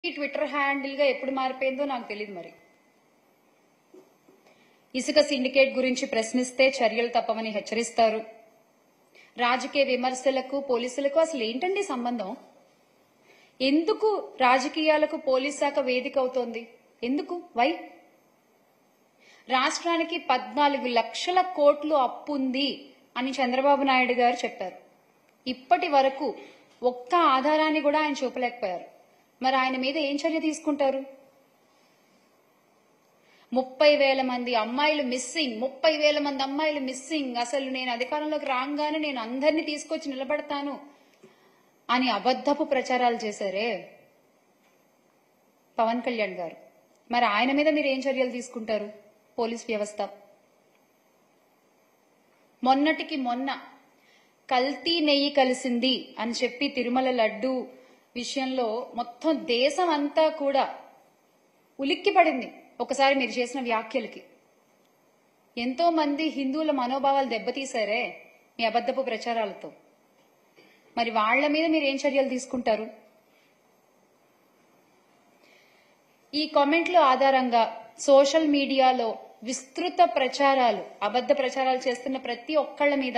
Twitter handle గా ఎప్పుడు మారిపోయిందో నాకు తెలియదు. మరి ఇసుక సిండికేట్ గురించి ప్రశ్నిస్తే చర్యలు తప్పవని హెచ్చరిస్తారు. రాజకీయ విమర్శలకు పోలీసులకు అసలు ఏంటండి సంబంధం? ఎందుకు రాజకీయాలకు పోలీస్ శాఖ వేదిక అవుతోంది? ఎందుకు? వై? రాష్ట్రానికి 14 లక్షల కోట్లు అప్పు ఉంది అని చంద్రబాబు నాయుడు గారు చెప్పారు. ఇప్పటి వరకు ఒక్క ఆధారాన్ని కూడా ఆయన చూపలేకపోయారు. మరి ఆయన మీద ఏం చర్య తీసుకుంటారు? 30,000 మంది అమ్మాయిలు మిస్సింగ్, 30,000 మంది అమ్మాయిలు మిస్సింగ్. అసలు నేను అధికారంలోకి రాగానే నేను అందరినీ తీసుకొచ్చి నిలబడతాను అని అబద్ధపు ప్రచారాలు చేశారే పవన్ కళ్యాణ్ గారు. మరి ఆయన మీద మీరు ఏం చర్యలు తీసుకుంటారు? పోలీస్ వ్యవస్థ మొన్నటికి మొన్న కల్తీ నెయ్యి కలిసింది అని చెప్పి తిరుమల లడ్డు విషయంలో మొత్తం దేశం అంతా కూడా ఉలిక్కి పడింది ఒకసారి మీరు చేసిన వ్యాఖ్యలకి. ఎంతో మంది హిందువుల మనోభావాలు దెబ్బతీశారే మీ అబద్ధపు ప్రచారాలతో. మరి వాళ్ల మీద మీరు ఏం చర్యలు తీసుకుంటారు? ఈ కామెంట్ల ఆధారంగా సోషల్ మీడియాలో విస్తృత ప్రచారాలు, అబద్ధ ప్రచారాలు చేస్తున్న ప్రతి ఒక్కళ్ల మీద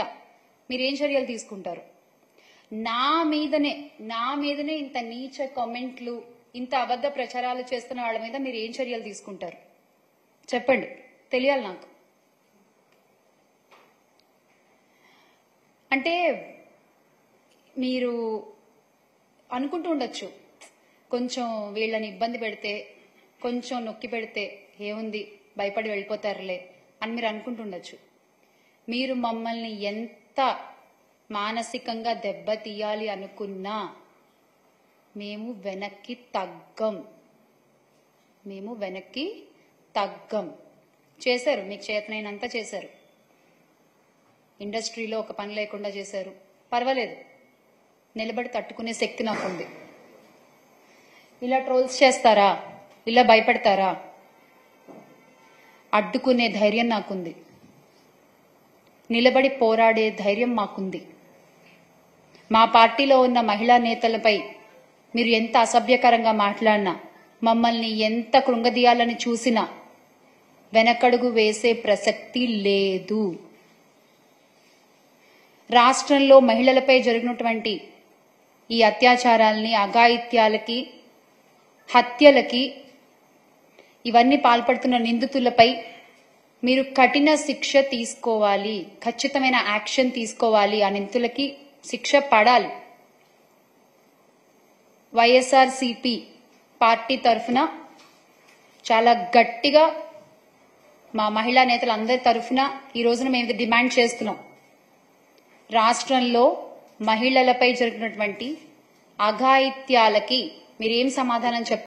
మీరేం చర్యలు తీసుకుంటారు? నా మీదనే ఇంత నీచ కామెంట్లు, ఇంత అబద్ధ ప్రచారాలు చేస్తున్న వాళ్ళ మీద మీరు ఏం చర్యలు తీసుకుంటారు? చెప్పండి, తెలియాలి నాకు. అంటే మీరు అనుకుంటూ ఉండొచ్చు, కొంచెం వీళ్ళని ఇబ్బంది పెడితే, కొంచెం నొక్కి పెడితే ఏముంది, భయపడి వెళ్ళిపోతారులే అని మీరు అనుకుంటుండొచ్చు. మీరు మమ్మల్ని ఎంత మానసికంగా దెబ్బతీయాలి అనుకున్నా మేము వెనక్కి తగ్గం. చేశారు, మీకు చేతనైనంత చేశారు. ఇండస్ట్రీలో ఒక పని లేకుండా చేశారు, పర్వాలేదు, నిలబడి తట్టుకునే శక్తి నాకుంది. ఇలా ట్రోల్స్ చేస్తారా, ఇలా భయపడతారా? అడ్డుకునే ధైర్యం నాకుంది, నిలబడి పోరాడే ధైర్యం మాకుంది. మా పార్టీలో ఉన్న మహిళా నేతలపై మీరు ఎంత అసభ్యకరంగా మాట్లాడినా, మమ్మల్ని ఎంత కృంగదీయాలని చూసినా వెనకడుగు వేసే ప్రసక్తి లేదు. రాష్ట్రంలో మహిళలపై జరిగినటువంటి ఈ అత్యాచారాల్ని, అఘాయిత్యాలకి, హత్యలకి, ఇవన్నీ పాల్పడుతున్న నిందితులపై మీరు కఠిన శిక్ష తీసుకోవాలి, ఖచ్చితమైన యాక్షన్ తీసుకోవాలి. ఆ నిందితులకి శిక్ష పడాలి. వైఎస్ఆర్సీపీ పార్టీ తరఫున చాలా గట్టిగా మా మహిళా నేతలందరి తరఫున ఈ రోజున మేము డిమాండ్ చేస్తున్నాం. రాష్ట్రంలో మహిళలపై జరిగినటువంటి అఘాయిత్యాలకి మీరేం సమాధానం చెప్పారు?